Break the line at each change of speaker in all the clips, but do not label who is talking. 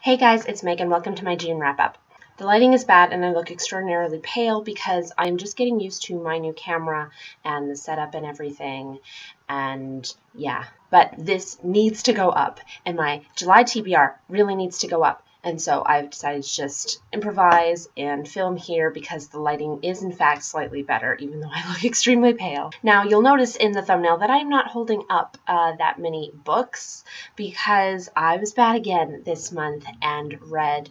Hey guys, it's Megan. Welcome to my June wrap-up. The lighting is bad and I look extraordinarily pale because I'm just getting used to my new camera and the setup and everything, and yeah. But this needs to go up, and my July TBR really needs to go up. And so I've decided to just improvise and film here because the lighting is in fact slightly better, even though I look extremely pale. Now you'll notice in the thumbnail that I'm not holding up that many books because I was bad again this month and read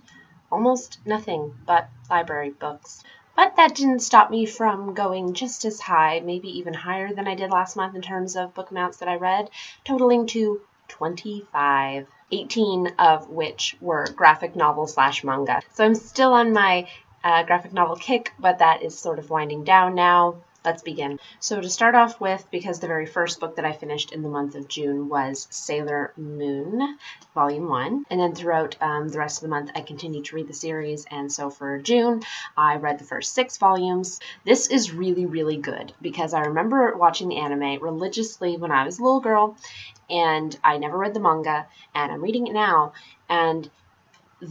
almost nothing but library books. But that didn't stop me from going just as high, maybe even higher than I did last month in terms of book amounts that I read, totaling to 25. 18 of which were graphic novel / manga. So I'm still on my graphic novel kick, but that is sort of winding down now. Let's begin. So to start off with, because the very first book that I finished in the month of June was Sailor Moon, Volume 1. And then throughout the rest of the month, I continued to read the series. And so for June, I read the first 6 volumes. This is really, really good because I remember watching the anime religiously when I was a little girl, and I never read the manga, and I'm reading it now. And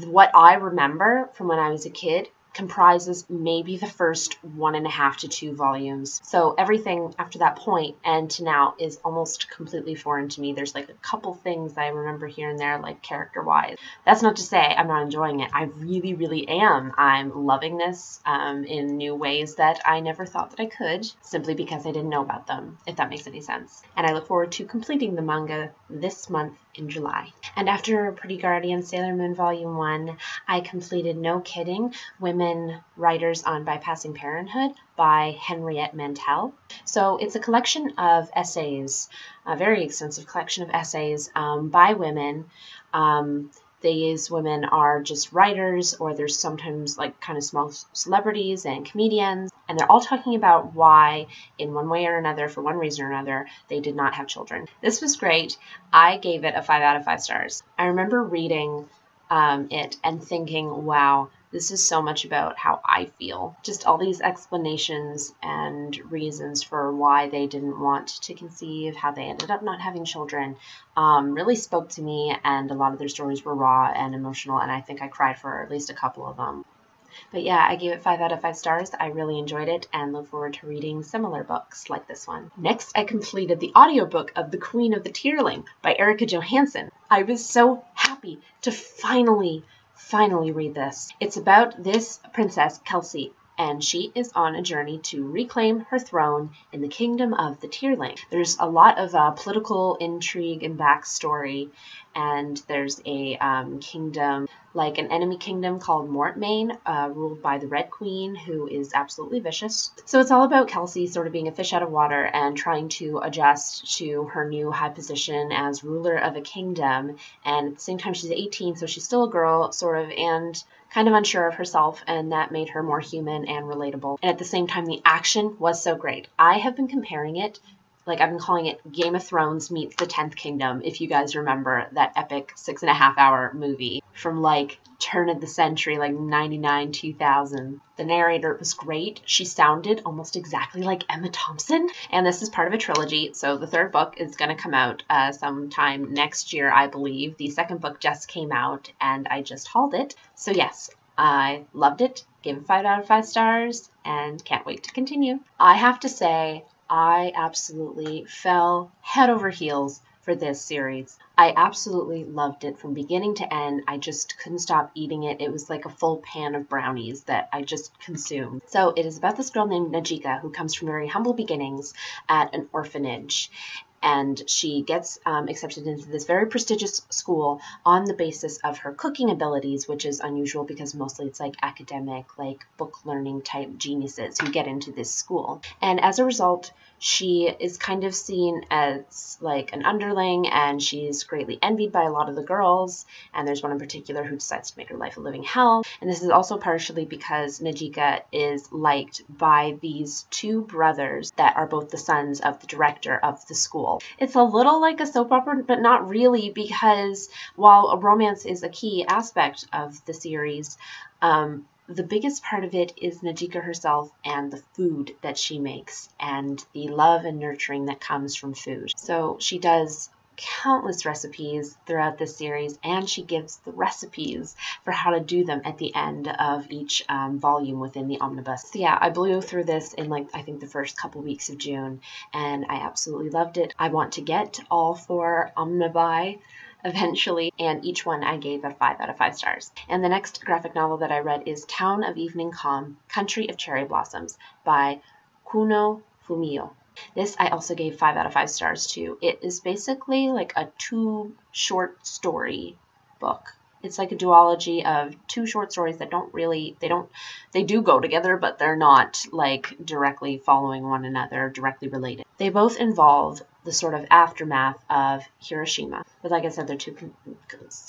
what I remember from when I was a kid comprises maybe the first 1.5 to 2 volumes. So everything after that point and to now is almost completely foreign to me. There's like a couple things I remember here and there, like character-wise. That's not to say I'm not enjoying it. I really, really am. I'm loving this in new ways that I never thought that I could, simply because I didn't know about them, if that makes any sense. And I look forward to completing the manga this month in July. And after Pretty Guardian Sailor Moon Volume 1, I completed No Kidding, Women Writers on Bypassing Parenthood by Henriette Mantel. So it's a collection of essays, a very extensive collection of essays by women. These women are just writers, or there's sometimes like kind of small celebrities and comedians, and they're all talking about why, in one way or another, for one reason or another, they did not have children. This was great. I gave it a 5 out of 5 stars. I remember reading it and thinking, wow, this is so much about how I feel. Just all these explanations and reasons for why they didn't want to conceive, how they ended up not having children, really spoke to me, and a lot of their stories were raw and emotional, and I think I cried for at least a couple of them. But yeah, I gave it 5 out of 5 stars. I really enjoyed it and look forward to reading similar books like this one. Next, I completed the audiobook of The Queen of the Tearling by Erica Johansson. I was so happy to finally read this. It's about this princess, Kelsey, and she is on a journey to reclaim her throne in the kingdom of the Tearling. There's a lot of political intrigue and backstory, and there's a kingdom, like an enemy kingdom called Mortmain, ruled by the Red Queen, who is absolutely vicious. So it's all about Kelsey sort of being a fish out of water and trying to adjust to her new high position as ruler of a kingdom. And at the same time, she's 18, so she's still a girl, sort of, and kind of unsure of herself, and that made her more human and relatable. And at the same time, the action was so great. I have been comparing it, like I've been calling it Game of Thrones meets the 10th Kingdom, if you guys remember that epic 6.5-hour movie from like turn of the century, like 99, 2000. The narrator was great. She sounded almost exactly like Emma Thompson. And this is part of a trilogy, so the 3rd book is going to come out sometime next year, I believe. The 2nd book just came out, and I just hauled it. So yes, I loved it, gave it 5 out of 5 stars, and can't wait to continue. I have to say, I absolutely fell head over heels for this series. I absolutely loved it from beginning to end. I just couldn't stop eating it. It was like a full pan of brownies that I just consumed. So it is about this girl named Najika who comes from very humble beginnings at an orphanage. And she gets accepted into this very prestigious school on the basis of her cooking abilities, which is unusual because mostly it's like academic, like book learning type geniuses who get into this school. And as a result, she is kind of seen as like an underling, and she's greatly envied by a lot of the girls. And there's one in particular who decides to make her life a living hell. And this is also partially because Najika is liked by these 2 brothers that are both the sons of the director of the school. It's a little like a soap opera, but not really, because while a romance is a key aspect of the series, the biggest part of it is Najika herself and the food that she makes and the love and nurturing that comes from food. So she does countless recipes throughout this series, and she gives the recipes for how to do them at the end of each volume within the omnibus. So yeah, I blew through this in I think the first couple weeks of June, and I absolutely loved it. I want to get all 4 omnibi eventually, and each one I gave a 5 out of 5 stars. And the next graphic novel that I read is Town of Evening Calm, Country of Cherry Blossoms by Kuno Fumio. This I also gave 5 out of 5 stars to. It is basically like a 2 short story book. It's like a duology of 2 short stories that they do go together, but they're not like directly following one another, directly related. They both involve the sort of aftermath of Hiroshima. But like I said, they're 2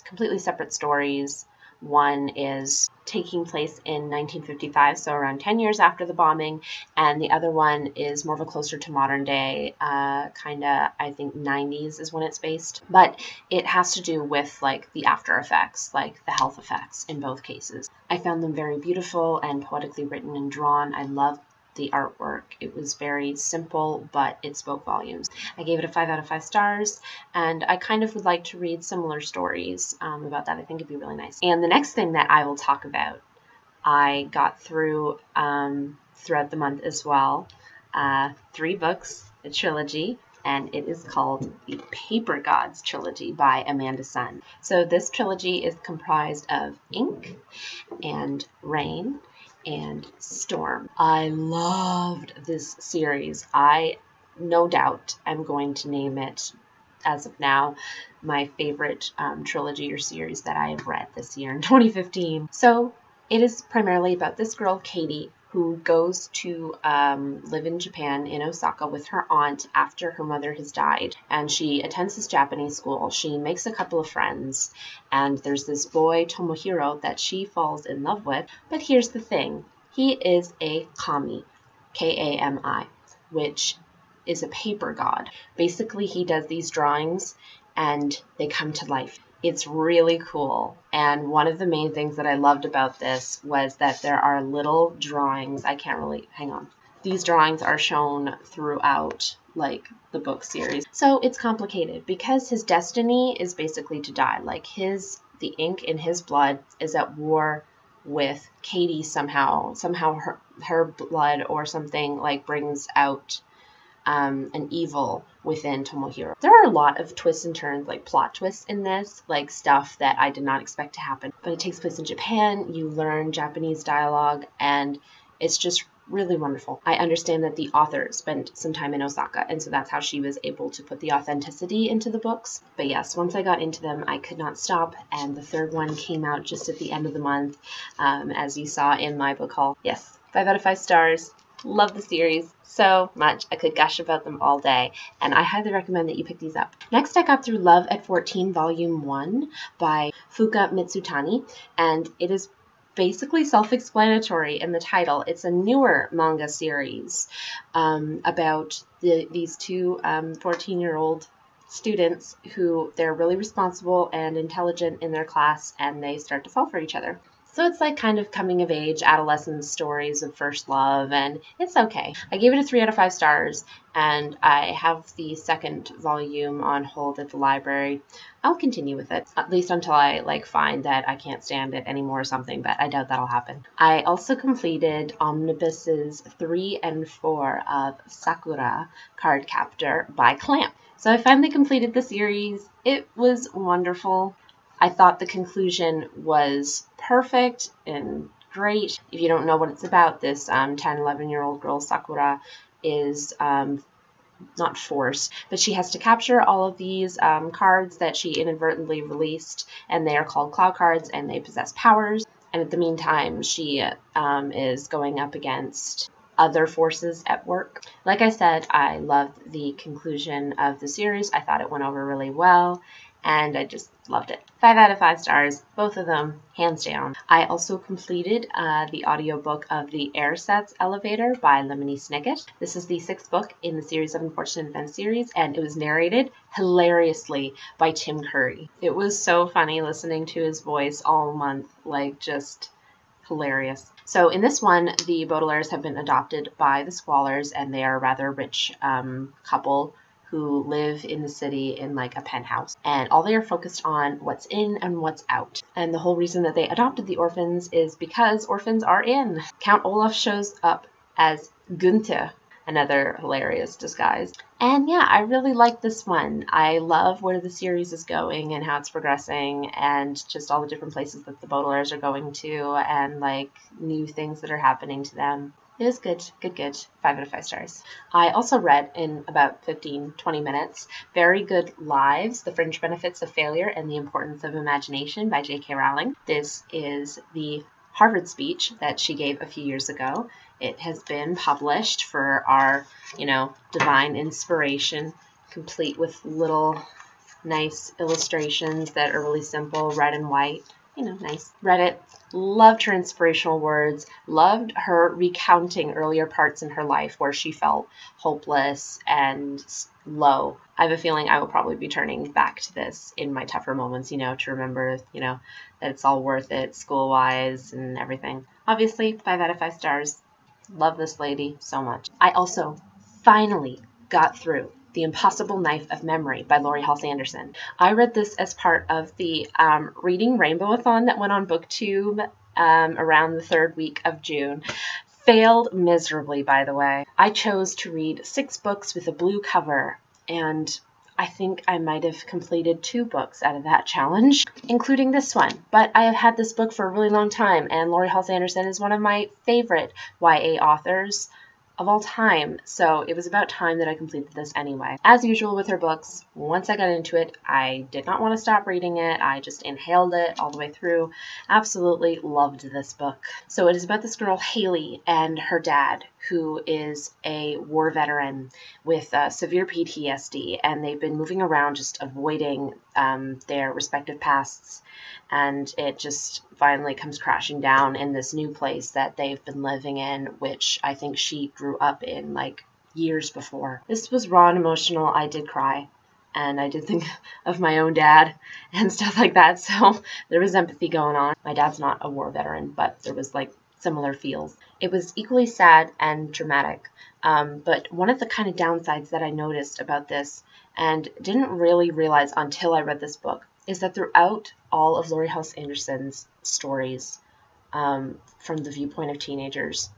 completely separate stories. One is taking place in 1955, so around 10 years after the bombing, and the other one is more of a closer to modern day, kind of, I think 90s is when it's based. But it has to do with like the after effects, like the health effects in both cases. I found them very beautiful and poetically written and drawn. I loved the artwork. It was very simple, but it spoke volumes. I gave it a 5 out of 5 stars, and I kind of would like to read similar stories about that. I think it'd be really nice. And the next thing that I will talk about, I got through throughout the month as well. 3 books, a trilogy, and it is called the Paper Gods Trilogy by Amanda Sun. So this trilogy is comprised of Ink and Rain and Storm. I loved this series. I no doubt am going to name it, as of now, my favorite trilogy or series that I have read this year in 2015. So it is primarily about this girl, Katie, who goes to live in Japan, in Osaka, with her aunt after her mother has died. And she attends this Japanese school. She makes a couple of friends, and there's this boy, Tomohiro, that she falls in love with. But here's the thing. He is a kami, K-A-M-I, which is a paper god. Basically, he does these drawings, and they come to life. It's really cool. And one of the main things that I loved about this was that there are little drawings. Hang on. These drawings are shown throughout like the book series. So it's complicated because his destiny is basically to die. Like the ink in his blood is at war with Katie somehow her blood or something like brings out an evil within Tomohiro. There are a lot of twists and turns, like plot twists in this, like stuff that I did not expect to happen. But it takes place in Japan, you learn Japanese dialogue, and it's just really wonderful. I understand that the author spent some time in Osaka, and so that's how she was able to put the authenticity into the books. But yes, once I got into them, I could not stop, and the 3rd one came out just at the end of the month, as you saw in my book haul. Yes, 5 out of 5 stars. Love the series so much. I could gush about them all day, and I highly recommend that you pick these up. Next, I got through Love at 14 Volume 1 by Fuka Mitsutani, and it is basically self-explanatory in the title. It's a newer manga series about these 2 14-year-old students who they're really responsible and intelligent in their class, and they start to fall for each other. So it's like kind of coming of age, adolescence stories of first love, and it's okay. I gave it a 3 out of 5 stars, and I have the 2nd volume on hold at the library. I'll continue with it, at least until I find that I can't stand it anymore or something, but I doubt that'll happen. I also completed omnibuses 3 and 4 of Sakura Cardcaptor by Clamp. So I finally completed the series. It was wonderful. I thought the conclusion was perfect and great. If you don't know what it's about, this 10, 11-year-old girl, Sakura, is not forced, but she has to capture all of these cards that she inadvertently released, and they are called cloud cards, and they possess powers. And at the meantime, she is going up against other forces at work. Like I said, I loved the conclusion of the series. I thought it went over really well, and I just loved it. 5 out of 5 stars, both of them, hands down. I also completed the audiobook of The Air Sets Elevator by Lemony Snicket. This is the 6th book in the series of Unfortunate Events series, and it was narrated hilariously by Tim Curry. It was so funny listening to his voice all month, like just hilarious. So in this one, the Baudelaires have been adopted by the Squallers, and they are a rather rich couple who live in the city in like a penthouse, and all they are focused on what's in and what's out. And the whole reason that they adopted the orphans is because orphans are in. Count Olaf shows up as Gunther, another hilarious disguise. And yeah, I really like this one. I love where the series is going and how it's progressing, and just all the different places that the Baudelaires are going to, and like new things that are happening to them. It was good, good. 5 out of 5 stars. I also read in about 15-20 minutes Very Good Lives, The Fringe Benefits of Failure and the Importance of Imagination by J.K. Rowling. This is the Harvard speech that she gave a few years ago. It has been published for our, divine inspiration, complete with little nice illustrations that are really simple, red and white. Nice. Read it, loved her inspirational words, loved her recounting earlier parts in her life where she felt hopeless and low. I have a feeling I will probably be turning back to this in my tougher moments, to remember, that it's all worth it school-wise and everything. Obviously, 5 out of 5 stars. Love this lady so much. I also finally got through The Impossible Knife of Memory by Laurie Halse Anderson. I read this as part of the Reading Rainbow-a-thon that went on BookTube around the 3rd week of June. Failed miserably, by the way. I chose to read 6 books with a blue cover, and I think I might have completed 2 books out of that challenge, including this one. But I have had this book for a really long time, and Laurie Halse Anderson is one of my favorite YA authors of all time, so it was about time that I completed this anyway. As usual with her books, once I got into it, I did not want to stop reading it. I just inhaled it all the way through. Absolutely loved this book. So it is about this girl, Haley, and her dad, who is a war veteran with severe PTSD, and they've been moving around just avoiding their respective pasts, and it just finally comes crashing down in this new place that they've been living in, which I think she grew up in like years before. This was raw and emotional. I did cry, and I did think of my own dad and stuff like that, so there was empathy going on. My dad's not a war veteran, but there was like similar feels. It was equally sad and dramatic, but one of the kind of downsides that I noticed about this, and didn't really realize until I read this book, is that throughout all of Laurie Halse Anderson's stories, from the viewpoint of teenagers,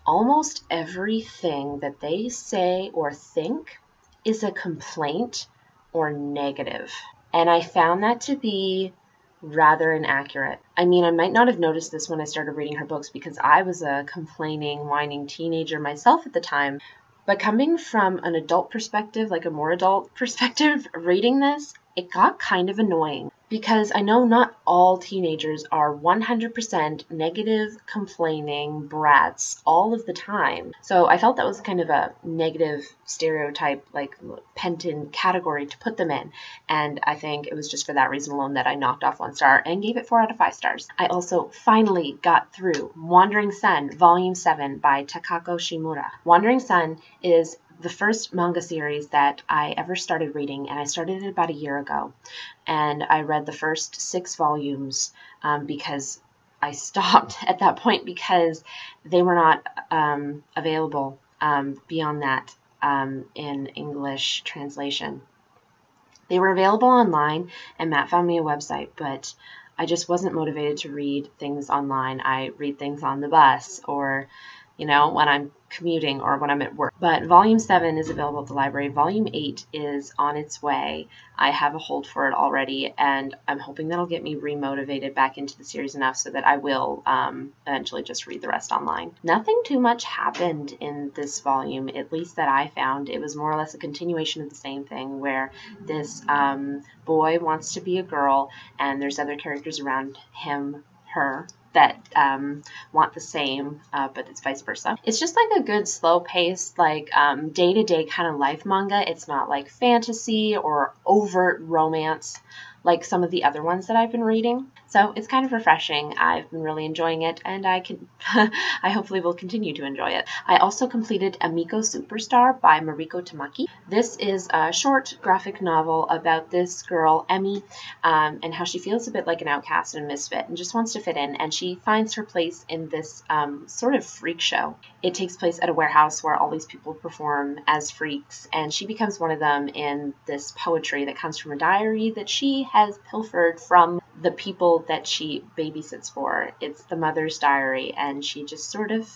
almost everything that they say or think is a complaint or negative. And I found that to be rather inaccurate. I mean, I might not have noticed this when I started reading her books because I was a complaining, whining teenager myself at the time. But coming from an adult perspective, like a more adult perspective, reading this, it got kind of annoying because I know not all teenagers are 100% negative, complaining brats all of the time. So I felt that was kind of a negative stereotype, like pent-in category to put them in. And I think it was just for that reason alone that I knocked off 1 star and gave it 4 out of 5 stars. I also finally got through Wandering Sun, Volume 7 by Takako Shimura. Wandering Sun is the first manga series that I ever started reading, and I started it about a year ago. And I read the first 6 volumes because I stopped at that point because they were not available beyond that in English translation. They were available online, and Matt found me a website, but I just wasn't motivated to read things online. I read things on the bus or, when I'm commuting or when I'm at work. But Volume 7 is available at the library. Volume 8 is on its way. I have a hold for it already, and I'm hoping that'll get me remotivated back into the series enough so that I will eventually just read the rest online. Nothing too much happened in this volume, at least that I found. It was more or less a continuation of the same thing where this boy wants to be a girl, and there's other characters around him, her, that want the same, but it's vice versa. It's just like a good slow-paced, like day-to-day kind of life manga. It's not like fantasy or overt romance like some of the other ones that I've been reading. So it's kind of refreshing. I've been really enjoying it, and I hopefully will continue to enjoy it. I also completed Amico Superstar by Mariko Tamaki. This is a short graphic novel about this girl, Emmy, and how she feels a bit like an outcast and a misfit and just wants to fit in, and she finds her place in this sort of freak show. It takes place at a warehouse where all these people perform as freaks, and she becomes one of them in this poetry that comes from a diary that she has pilfered from the people that she babysits for. It's the mother's diary, and she just sort of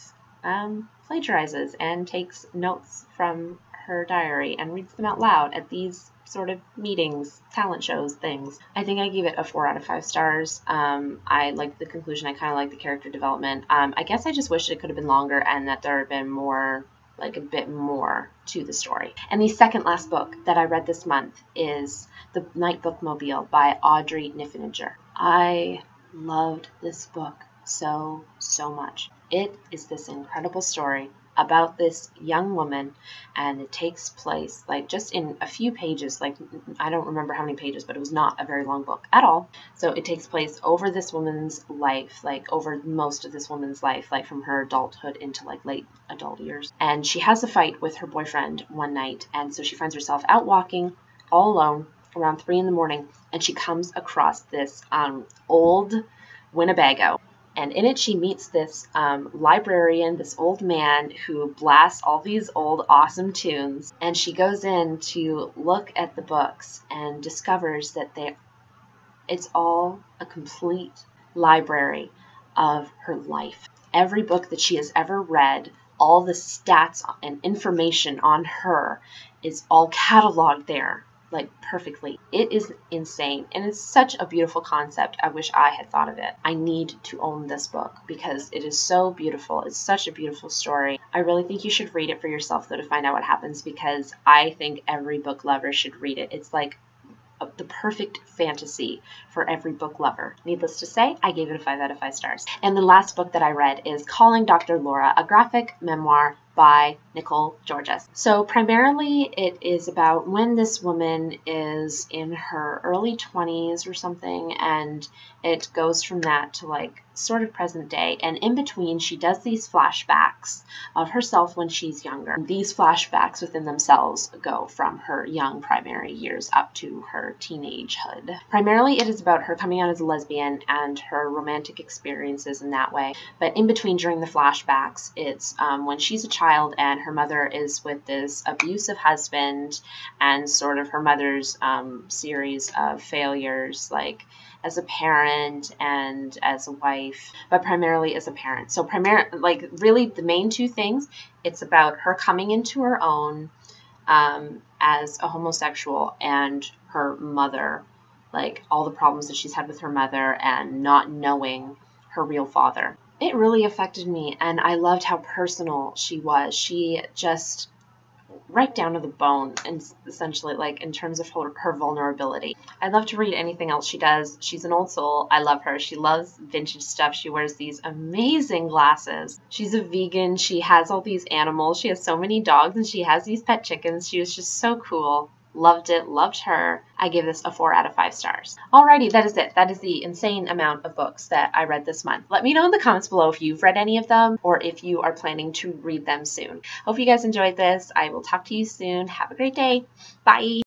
plagiarizes and takes notes from her diary and reads them out loud at these sort of meetings, talent shows, things. I think I gave it a 4 out of 5 stars. I liked the conclusion. I kind of liked the character development. I guess I just wish it could have been longer and that there had been more, like a bit more to the story. And the second last book that I read this month is The Night Bookmobile by Audrey Niffeninger. I loved this book so much. It is this incredible story about this young woman, and it takes place like just in a few pages. Like, I don't remember how many pages, but it was not a very long book at all. So it takes place over this woman's life, like over most of this woman's life, like from her adulthood into like late adult years. And she has a fight with her boyfriend one night, and so she finds herself out walking all alone around 3 a.m, and she comes across this old Winnebago. And in it, she meets this librarian, this old man who blasts all these old awesome tunes. And she goes in to look at the books and discovers that it's all a complete library of her life. Every book that she has ever read, all the stats and information on her is all cataloged there, like perfectly. It is insane, and it's such a beautiful concept. I wish I had thought of it. I need to own this book because it is so beautiful. It's such a beautiful story. I really think you should read it for yourself though to find out what happens, because I think every book lover should read it. It's like the perfect fantasy for every book lover. Needless to say, I gave it a 5 out of 5 stars. And the last book that I read is Calling Dr. Laura, a graphic memoir by Nicole Georges. So primarily it is about when this woman is in her early 20s or something, and it goes from that to like sort of present day, and in between she does these flashbacks of herself when she's younger. These flashbacks within themselves go from her young primary years up to her teenagehood. Primarily it is about her coming out as a lesbian and her romantic experiences in that way, but in between during the flashbacks it's when she's a child and her mother is with this abusive husband, and sort of her mother's series of failures, like as a parent and as a wife, but primarily as a parent. So like really the main two things, it's about her coming into her own as a homosexual, and her mother, like all the problems that she's had with her mother and not knowing her real father. It really affected me, and I loved how personal she was. She just right down to the bone, and essentially, like in terms of her vulnerability. I love to read anything else she does. She's an old soul. I love her. She loves vintage stuff. She wears these amazing glasses. She's a vegan. She has all these animals. She has so many dogs, and she has these pet chickens. She was just so cool. Loved it, loved her. I give this a 4 out of 5 stars. Alrighty, that is it. That is the insane amount of books that I read this month. Let me know in the comments below if you've read any of them or if you are planning to read them soon. Hope you guys enjoyed this. I will talk to you soon. Have a great day. Bye.